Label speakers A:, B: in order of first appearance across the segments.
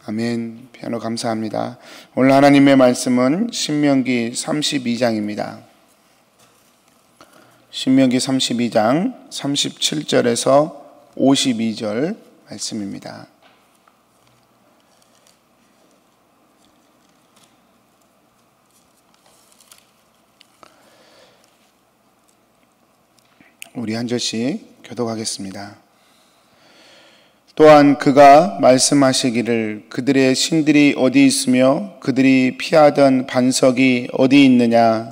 A: 아멘. 피아노 감사합니다. 오늘 하나님의 말씀은 신명기 32장입니다. 신명기 32장 37절에서 52절 말씀입니다. 우리 한 절씩 교독하겠습니다. 또한 그가 말씀하시기를 그들의 신들이 어디 있으며 그들이 피하던 반석이 어디 있느냐.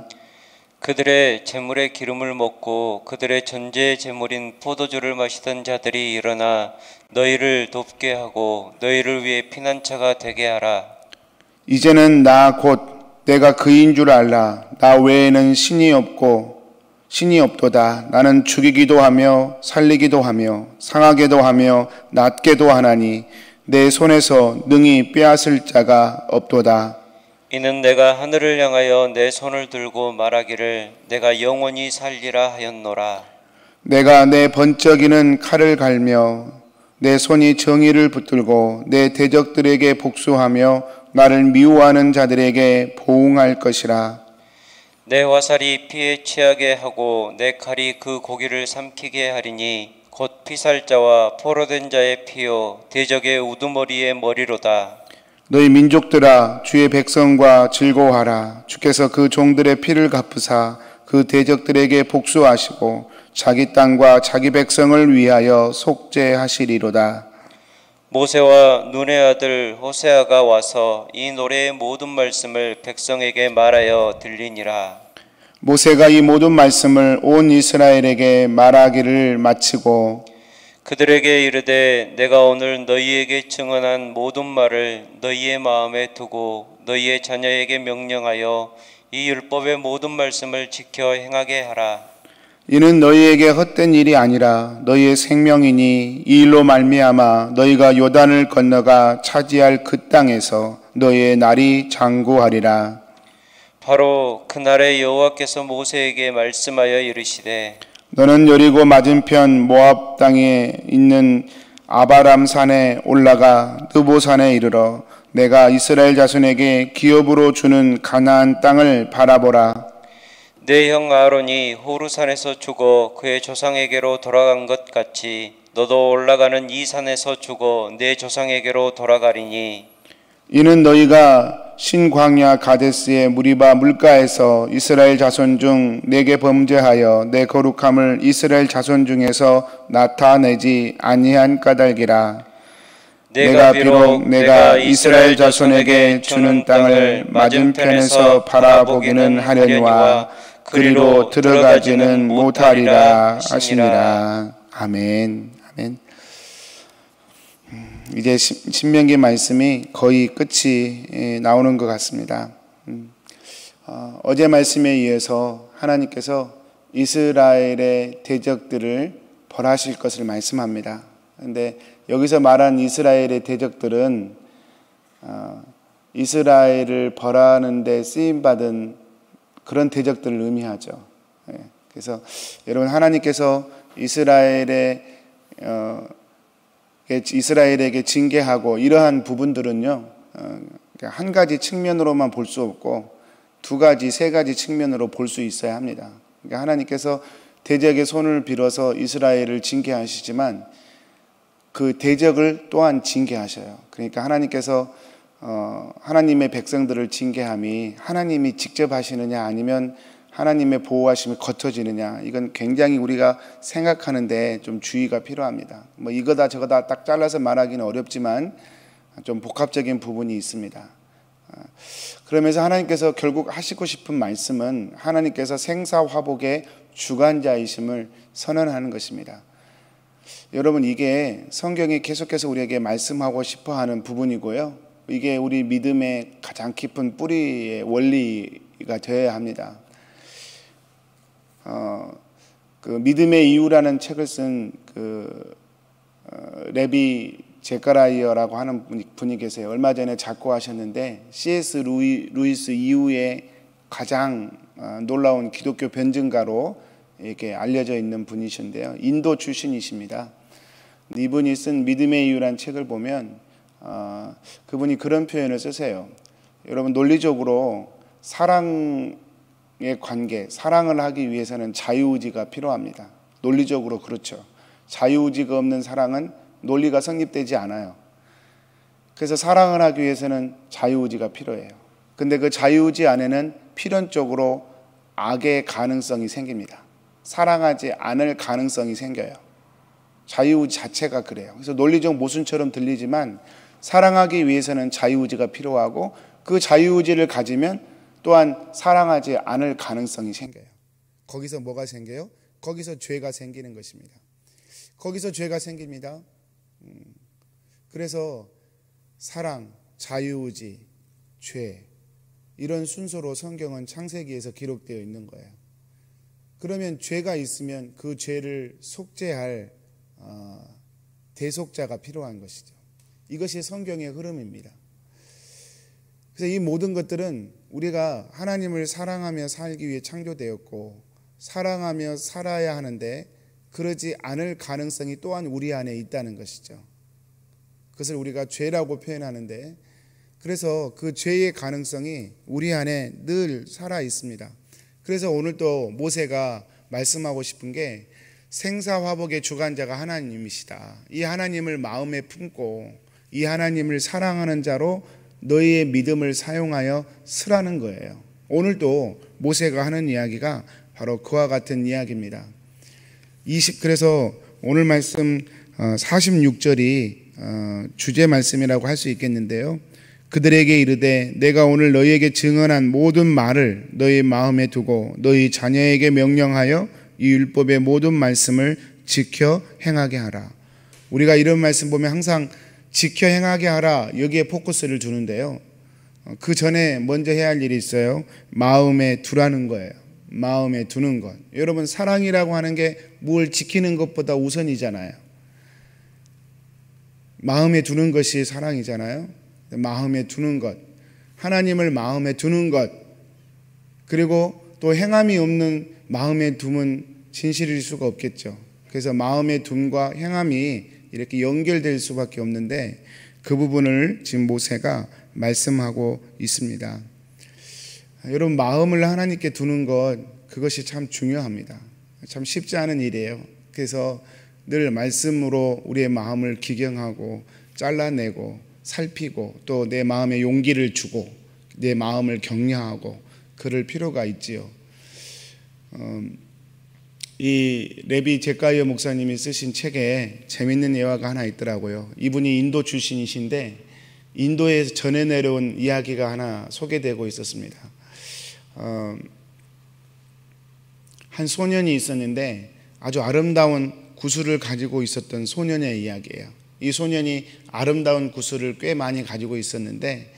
B: 그들의 제물의 기름을 먹고 그들의 전제의 제물인 포도주를 마시던 자들이 일어나 너희를 돕게 하고 너희를 위해 피난처가 되게 하라.
A: 이제는 나 곧 내가 그인 줄 알라. 나 외에는 신이 없도다. 나는 죽이기도 하며 살리기도 하며 상하게도 하며 낫게도 하나니 내 손에서 능히 빼앗을 자가 없도다.
B: 이는 내가 하늘을 향하여 내 손을 들고 말하기를 내가 영원히 살리라 하였노라.
A: 내가 내 번쩍이는 칼을 갈며 내 손이 정의를 붙들고 내 대적들에게 복수하며 나를 미워하는 자들에게 보응할 것이라.
B: 내 화살이 피에 취하게 하고 내 칼이 그 고기를 삼키게 하리니 곧 피살자와 포로된 자의 피요 대적의 우두머리의 머리로다.
A: 너희 민족들아 주의 백성과 즐거워하라. 주께서 그 종들의 피를 갚으사 그 대적들에게 복수하시고 자기 땅과 자기 백성을 위하여 속죄하시리로다.
B: 모세와 눈의 아들 호세아가 와서 이 노래의 모든 말씀을 백성에게 말하여 들리니라.
A: 모세가 이 모든 말씀을 온 이스라엘에게 말하기를 마치고
B: 그들에게 이르되 내가 오늘 너희에게 증언한 모든 말을 너희의 마음에 두고 너희의 자녀에게 명령하여 이 율법의 모든 말씀을 지켜 행하게 하라.
A: 이는 너희에게 헛된 일이 아니라 너희의 생명이니 이 일로 말미암아 너희가 요단을 건너가 차지할 그 땅에서 너희의 날이 장구하리라.
B: 바로 그날에 여호와께서 모세에게 말씀하여 이르시되
A: 너는 여리고 맞은편 모압 땅에 있는 아바람 산에 올라가 느보 산에 이르러 내가 이스라엘 자손에게 기업으로 주는 가나안 땅을 바라보라.
B: 내 형 아론이 호르산에서 죽어 그의 조상에게로 돌아간 것 같이 너도 올라가는 이 산에서 죽어 내 조상에게로 돌아가리니
A: 이는 너희가 신광야 가데스의 무리바 물가에서 이스라엘 자손 중 내게 범죄하여 내 거룩함을 이스라엘 자손 중에서 나타내지 아니한 까닭이라. 내가 비록 내가 이스라엘 자손에게 주는 땅을 맞은편에서 바라보기는 하려니와 그리로 들어가지는 못하리라 하시니라. 아멘. 아멘. 이제 신명기 말씀이 거의 끝이 나오는 것 같습니다. 어제 말씀에 의해서 하나님께서 이스라엘의 대적들을 벌하실 것을 말씀합니다. 그런데 여기서 말한 이스라엘의 대적들은 이스라엘을 벌하는 데 쓰임받은 그런 대적들을 의미하죠. 그래서 여러분 하나님께서 이스라엘에게 징계하고 이러한 부분들은요 한 가지 측면으로만 볼 수 없고 두 가지, 세 가지 측면으로 볼 수 있어야 합니다. 그러니까 하나님께서 대적의 손을 빌어서 이스라엘을 징계하시지만 그 대적을 또한 징계하셔요. 그러니까 하나님께서 하나님의 백성들을 징계함이 하나님이 직접 하시느냐 아니면 하나님의 보호하심이 거쳐지느냐, 이건 굉장히 우리가 생각하는데 좀 주의가 필요합니다. 뭐 이거다 저거다 딱 잘라서 말하기는 어렵지만 좀 복합적인 부분이 있습니다. 그러면서 하나님께서 결국 하시고 싶은 말씀은 하나님께서 생사화복의 주관자이심을 선언하는 것입니다. 여러분 이게 성경이 계속해서 우리에게 말씀하고 싶어하는 부분이고요, 이게 우리 믿음의 가장 깊은 뿌리의 원리가 되어야 합니다. 그 믿음의 이유라는 책을 쓴 레비 제카라이어라고 하는 분이 계세요. 얼마 전에 작고하셨는데 C.S. 루이스 이후에 가장 놀라운 기독교 변증가로 이렇게 알려져 있는 분이신데요, 인도 출신이십니다. 이분이 쓴 믿음의 이유란 책을 보면 그분이 그런 표현을 쓰세요. 여러분, 논리적으로 사랑의 관계, 사랑을 하기 위해서는 자유의지가 필요합니다. 논리적으로 그렇죠. 자유의지가 없는 사랑은 논리가 성립되지 않아요. 그래서 사랑을 하기 위해서는 자유의지가 필요해요. 근데 그 자유의지 안에는 필연적으로 악의 가능성이 생깁니다. 사랑하지 않을 가능성이 생겨요. 자유의지 자체가 그래요. 그래서 논리적 모순처럼 들리지만 사랑하기 위해서는 자유의지가 필요하고 그 자유의지를 가지면 또한 사랑하지 않을 가능성이 생겨요. 거기서 뭐가 생겨요? 거기서 죄가 생기는 것입니다. 거기서 죄가 생깁니다. 그래서 사랑, 자유의지, 죄, 이런 순서로 성경은 창세기에서 기록되어 있는 거예요. 그러면 죄가 있으면 그 죄를 속죄할 대속자가 필요한 것이죠. 이것이 성경의 흐름입니다. 그래서 이 모든 것들은 우리가 하나님을 사랑하며 살기 위해 창조되었고 사랑하며 살아야 하는데 그러지 않을 가능성이 또한 우리 안에 있다는 것이죠. 그것을 우리가 죄라고 표현하는데, 그래서 그 죄의 가능성이 우리 안에 늘 살아 있습니다. 그래서 오늘 또 모세가 말씀하고 싶은 게 생사화복의 주관자가 하나님이시다. 이 하나님을 마음에 품고 이 하나님을 사랑하는 자로 너희의 믿음을 사용하여 쓰라는 거예요. 오늘도 모세가 하는 이야기가 바로 그와 같은 이야기입니다. 그래서 오늘 말씀 46절이 주제 말씀이라고 할 수 있겠는데요. 그들에게 이르되 내가 오늘 너희에게 증언한 모든 말을 너희 마음에 두고 너희 자녀에게 명령하여 이 율법의 모든 말씀을 지켜 행하게 하라. 우리가 이런 말씀 보면 항상 지켜 행하게 하라, 여기에 포커스를 두는데요. 그 전에 먼저 해야 할 일이 있어요. 마음에 두라는 거예요. 마음에 두는 것. 여러분, 사랑이라고 하는 게 뭘 지키는 것보다 우선이잖아요. 마음에 두는 것이 사랑이잖아요. 마음에 두는 것, 하나님을 마음에 두는 것, 그리고 또 행함이 없는 마음에 둠은 진실일 수가 없겠죠. 그래서 마음의 둠과 행함이 이렇게 연결될 수밖에 없는데 그 부분을 지금 모세가 말씀하고 있습니다. 여러분, 마음을 하나님께 두는 것, 그것이 참 중요합니다. 참 쉽지 않은 일이에요. 그래서 늘 말씀으로 우리의 마음을 기경하고 잘라내고 살피고 또 내 마음에 용기를 주고 내 마음을 격려하고 그럴 필요가 있지요. 이 레비 제카이어 목사님이 쓰신 책에 재밌는 예화가 하나 있더라고요. 이분이 인도 출신이신데 인도에서 전해 내려온 이야기가 하나 소개되고 있었습니다. 한 소년이 있었는데 아주 아름다운 구슬을 가지고 있었던 소년의 이야기예요. 이 소년이 아름다운 구슬을 꽤 많이 가지고 있었는데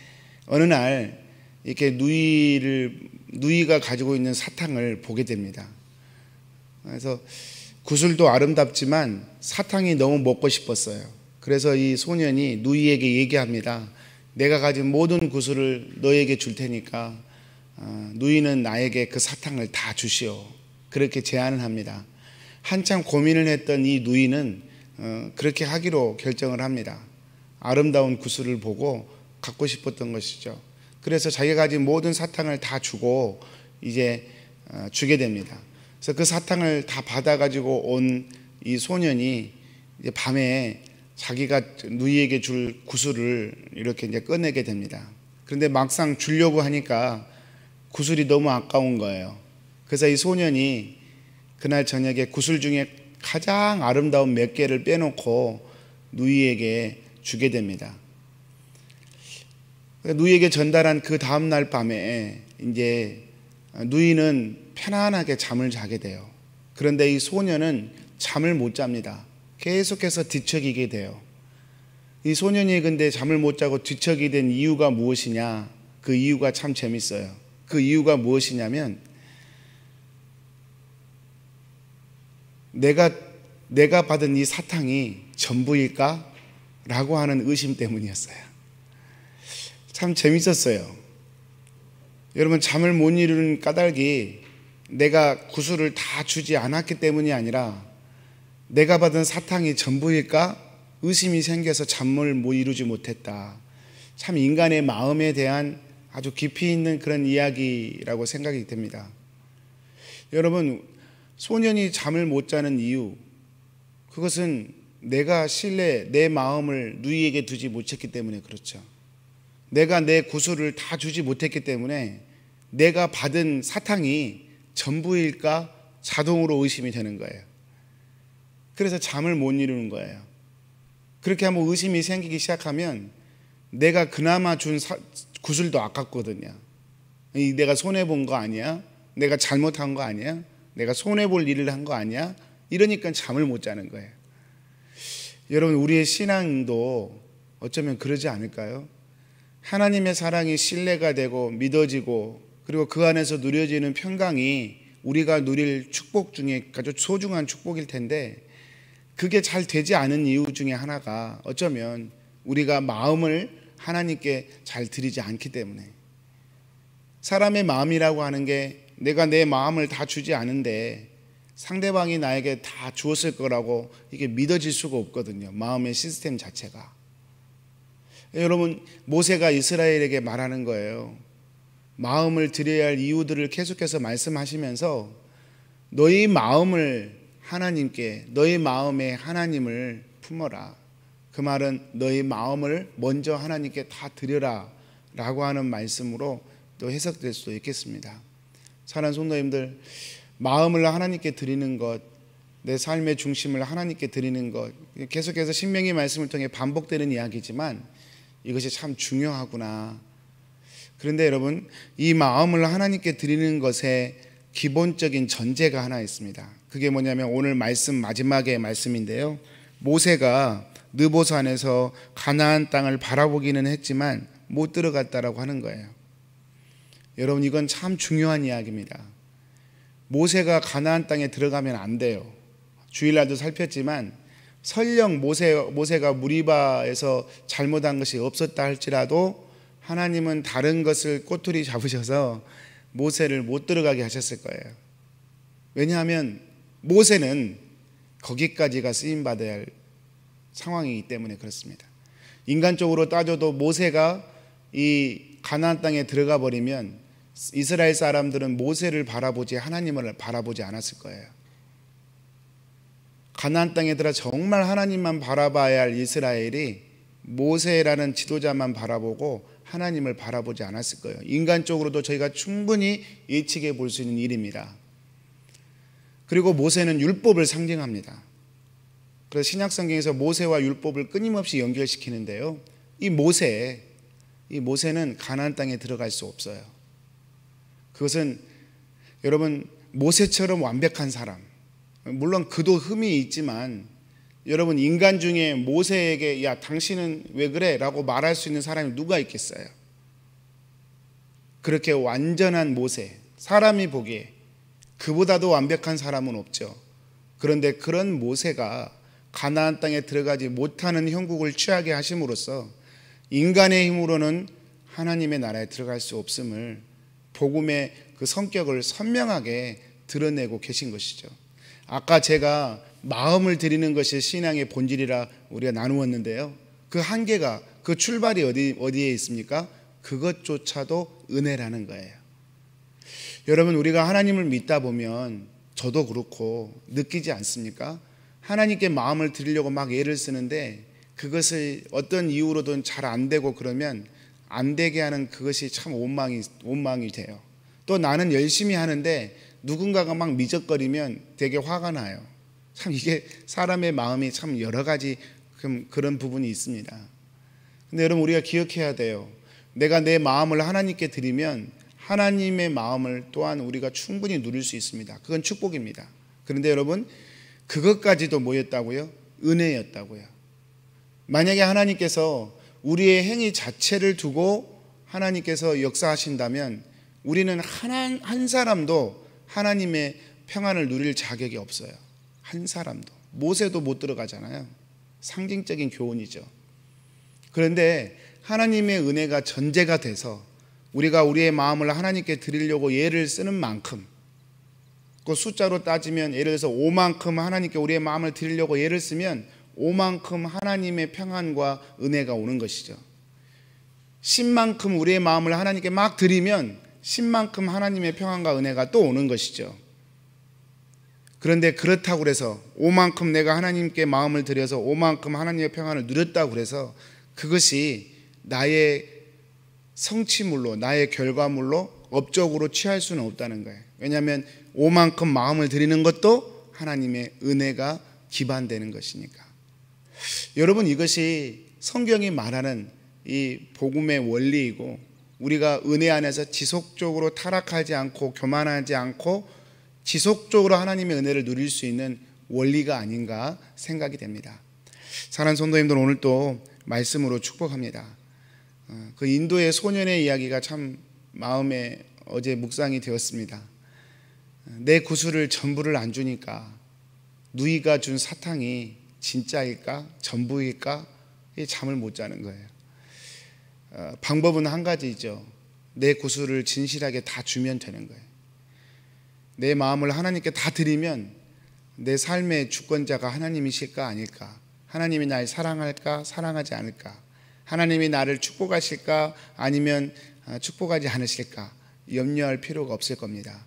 A: 어느 날 이렇게 누이가 가지고 있는 사탕을 보게 됩니다. 그래서 구슬도 아름답지만 사탕이 너무 먹고 싶었어요. 그래서 이 소년이 누이에게 얘기합니다. 내가 가진 모든 구슬을 너에게 줄 테니까 누이는 나에게 그 사탕을 다 주시오. 그렇게 제안을 합니다. 한참 고민을 했던 이 누이는 그렇게 하기로 결정을 합니다. 아름다운 구슬을 보고 갖고 싶었던 것이죠. 그래서 자기가 가진 모든 사탕을 다 주고 이제 주게 됩니다. 그래서 그 사탕을 다 받아가지고 온 이 소년이 이제 밤에 자기가 누이에게 줄 구슬을 이렇게 이제 꺼내게 됩니다. 그런데 막상 주려고 하니까 구슬이 너무 아까운 거예요. 그래서 이 소년이 그날 저녁에 구슬 중에 가장 아름다운 몇 개를 빼놓고 누이에게 주게 됩니다. 누이에게 전달한 그 다음날 밤에 이제 누이는 편안하게 잠을 자게 돼요. 그런데 이 소년은 잠을 못 잡니다. 계속해서 뒤척이게 돼요. 이 소년이 근데 잠을 못 자고 뒤척이게 된 이유가 무엇이냐? 그 이유가 참 재밌어요. 그 이유가 무엇이냐면 내가 받은 이 사탕이 전부일까? 라고 하는 의심 때문이었어요. 참 재밌었어요. 여러분, 잠을 못 이루는 까닭이 내가 구슬을 다 주지 않았기 때문이 아니라 내가 받은 사탕이 전부일까? 의심이 생겨서 잠을 이루지 못했다. 참 인간의 마음에 대한 아주 깊이 있는 그런 이야기라고 생각이 됩니다. 여러분, 소년이 잠을 못 자는 이유, 그것은 내가 내 마음을 누이에게 두지 못했기 때문에 그렇죠. 내가 내 구슬을 다 주지 못했기 때문에 내가 받은 사탕이 전부일까 자동으로 의심이 되는 거예요. 그래서 잠을 못 이루는 거예요. 그렇게 한번 의심이 생기기 시작하면 내가 그나마 준 구슬도 아깝거든요. 내가 손해본 거 아니야? 내가 잘못한 거 아니야? 내가 손해볼 일을 한 거 아니야? 이러니까 잠을 못 자는 거예요. 여러분, 우리의 신앙도 어쩌면 그러지 않을까요? 하나님의 사랑이 신뢰가 되고 믿어지고 그리고 그 안에서 누려지는 평강이 우리가 누릴 축복 중에 아주 소중한 축복일 텐데, 그게 잘 되지 않은 이유 중에 하나가 어쩌면 우리가 마음을 하나님께 잘 드리지 않기 때문에, 사람의 마음이라고 하는 게 내가 내 마음을 다 주지 않은데 상대방이 나에게 다 주었을 거라고 이게 믿어질 수가 없거든요. 마음의 시스템 자체가. 여러분, 모세가 이스라엘에게 말하는 거예요. 마음을 드려야 할 이유들을 계속해서 말씀하시면서 너희 마음을 하나님께, 너희 마음에 하나님을 품어라. 그 말은 너희 마음을 먼저 하나님께 다 드려라 라고 하는 말씀으로 또 해석될 수도 있겠습니다. 사랑하는 성도님들, 마음을 하나님께 드리는 것, 내 삶의 중심을 하나님께 드리는 것, 계속해서 신명기 말씀을 통해 반복되는 이야기지만 이것이 참 중요하구나. 그런데 여러분, 이 마음을 하나님께 드리는 것에 기본적인 전제가 하나 있습니다. 그게 뭐냐면 오늘 말씀 마지막의 말씀인데요, 모세가 느보산에서 가나안 땅을 바라보기는 했지만 못 들어갔다라고 하는 거예요. 여러분, 이건 참 중요한 이야기입니다. 모세가 가나안 땅에 들어가면 안 돼요. 주일날도 살폈지만 설령 모세가 무리바에서 잘못한 것이 없었다 할지라도 하나님은 다른 것을 꼬투리 잡으셔서 모세를 못 들어가게 하셨을 거예요. 왜냐하면 모세는 거기까지가 쓰임받아야 할 상황이기 때문에 그렇습니다. 인간적으로 따져도 모세가 이 가나안 땅에 들어가 버리면 이스라엘 사람들은 모세를 바라보지 하나님을 바라보지 않았을 거예요. 가나안 땅에 들어 정말 하나님만 바라봐야 할 이스라엘이 모세라는 지도자만 바라보고 하나님을 바라보지 않았을 거예요. 인간적으로도 저희가 충분히 예측해 볼 수 있는 일입니다. 그리고 모세는 율법을 상징합니다. 그래서 신약성경에서 모세와 율법을 끊임없이 연결시키는데요, 이 모세는 가나안 땅에 들어갈 수 없어요. 그것은 여러분, 모세처럼 완벽한 사람, 물론 그도 흠이 있지만 여러분, 인간 중에 모세에게 야 당신은 왜 그래? 라고 말할 수 있는 사람이 누가 있겠어요? 그렇게 완전한 모세, 사람이 보기에 그보다도 완벽한 사람은 없죠. 그런데 그런 모세가 가나안 땅에 들어가지 못하는 형국을 취하게 하심으로써 인간의 힘으로는 하나님의 나라에 들어갈 수 없음을 복음의 그 성격을 선명하게 드러내고 계신 것이죠. 아까 제가 마음을 드리는 것이 신앙의 본질이라 우리가 나누었는데요, 그 한계가, 그 출발이 어디에 있습니까? 그것조차도 은혜라는 거예요. 여러분, 우리가 하나님을 믿다 보면 저도 그렇고 느끼지 않습니까? 하나님께 마음을 드리려고 막 애를 쓰는데 그것을 어떤 이유로든 잘 안 되고 그러면 안 되게 하는 그것이 참 원망이 돼요. 또 나는 열심히 하는데 누군가가 막 미적거리면 되게 화가 나요. 참 이게 사람의 마음이 참 여러 가지 그런 부분이 있습니다. 근데 여러분, 우리가 기억해야 돼요. 내가 내 마음을 하나님께 드리면 하나님의 마음을 또한 우리가 충분히 누릴 수 있습니다. 그건 축복입니다. 그런데 여러분, 그것까지도 뭐였다고요? 은혜였다고요. 만약에 하나님께서 우리의 행위 자체를 두고 하나님께서 역사하신다면 우리는 한 사람도 하나님의 평안을 누릴 자격이 없어요. 한 사람도. 모세도 못 들어가잖아요. 상징적인 교훈이죠. 그런데 하나님의 은혜가 전제가 돼서 우리가 우리의 마음을 하나님께 드리려고 예를 쓰는 만큼 그 숫자로 따지면 예를 들어서 5만큼 하나님께 우리의 마음을 드리려고 예를 쓰면 5만큼 하나님의 평안과 은혜가 오는 것이죠. 10만큼 우리의 마음을 하나님께 막 드리면 10만큼 하나님의 평안과 은혜가 또 오는 것이죠. 그런데 그렇다고 해서 5만큼 내가 하나님께 마음을 드려서 5만큼 하나님의 평안을 누렸다고 해서 그것이 나의 성취물로, 나의 결과물로 업적으로 취할 수는 없다는 거예요. 왜냐하면 5만큼 마음을 드리는 것도 하나님의 은혜가 기반되는 것이니까. 여러분, 이것이 성경이 말하는 이 복음의 원리이고, 우리가 은혜 안에서 지속적으로 타락하지 않고 교만하지 않고 지속적으로 하나님의 은혜를 누릴 수 있는 원리가 아닌가 생각이 됩니다. 사랑하는 성도님들, 오늘 또 말씀으로 축복합니다. 그 인도의 소년의 이야기가 참 마음에 어제 묵상이 되었습니다. 내 구슬을 전부를 안 주니까 누이가 준 사탕이 진짜일까 전부일까 잠을 못 자는 거예요. 방법은 한 가지죠. 내 구슬을 진실하게 다 주면 되는 거예요. 내 마음을 하나님께 다 드리면 내 삶의 주권자가 하나님이실까 아닐까, 하나님이 날 사랑할까 사랑하지 않을까, 하나님이 나를 축복하실까 아니면 축복하지 않으실까 염려할 필요가 없을 겁니다.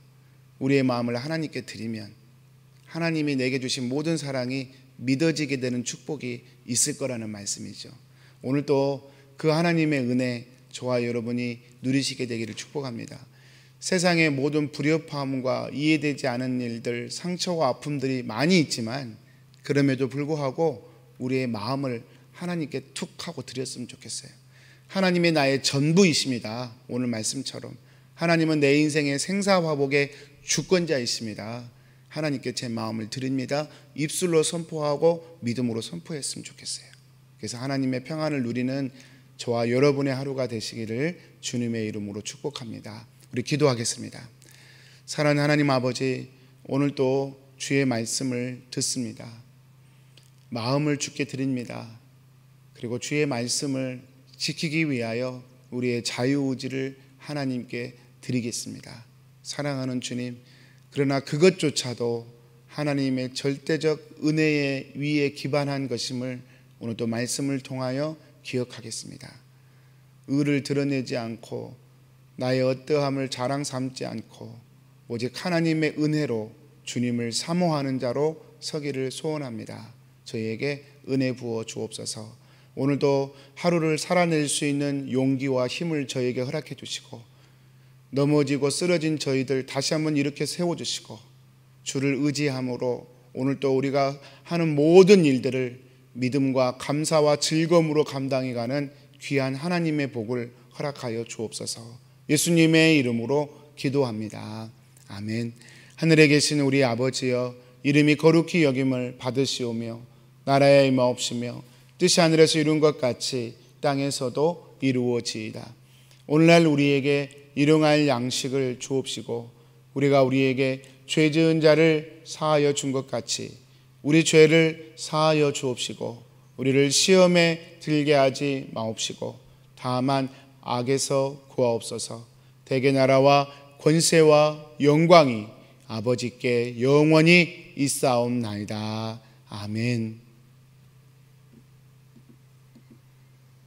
A: 우리의 마음을 하나님께 드리면 하나님이 내게 주신 모든 사랑이 믿어지게 되는 축복이 있을 거라는 말씀이죠. 오늘도 그 하나님의 은혜 저와 여러분이 누리시게 되기를 축복합니다. 세상의 모든 불협화음과 이해되지 않은 일들, 상처와 아픔들이 많이 있지만 그럼에도 불구하고 우리의 마음을 하나님께 툭 하고 드렸으면 좋겠어요. 하나님이 나의 전부이십니다. 오늘 말씀처럼 하나님은 내 인생의 생사화복의 주권자이십니다. 하나님께 제 마음을 드립니다. 입술로 선포하고 믿음으로 선포했으면 좋겠어요. 그래서 하나님의 평안을 누리는 저와 여러분의 하루가 되시기를 주님의 이름으로 축복합니다. 우리 기도하겠습니다. 사랑하는 하나님 아버지, 오늘도 주의 말씀을 듣습니다. 마음을 주께 드립니다. 그리고 주의 말씀을 지키기 위하여 우리의 자유의지를 하나님께 드리겠습니다. 사랑하는 주님, 그러나 그것조차도 하나님의 절대적 은혜의 위에 기반한 것임을 오늘도 말씀을 통하여 기억하겠습니다. 의를 드러내지 않고 나의 어떠함을 자랑 삼지 않고 오직 하나님의 은혜로 주님을 사모하는 자로 서기를 소원합니다. 저희에게 은혜 부어 주옵소서. 오늘도 하루를 살아낼 수 있는 용기와 힘을 저에게 허락해 주시고 넘어지고 쓰러진 저희들 다시 한번 이렇게 세워주시고 주를 의지함으로 오늘도 우리가 하는 모든 일들을 믿음과 감사와 즐거움으로 감당해가는 귀한 하나님의 복을 허락하여 주옵소서. 예수님의 이름으로 기도합니다. 아멘. 하늘에 계신 우리 아버지여, 이름이 거룩히 여김을 받으시오며 나라에 임하옵시며 뜻이 하늘에서 이룬 것 같이 땅에서도 이루어지이다. 오늘날 우리에게 일용할 양식을 주옵시고 우리가 우리에게 죄 지은 자를 사하여 준 것 같이 우리 죄를 사하여 주옵시고 우리를 시험에 들게 하지 마옵시고 다만 악에서 구하옵소서. 대개 나라와 권세와 영광이 아버지께 영원히 있사옵나이다. 아멘.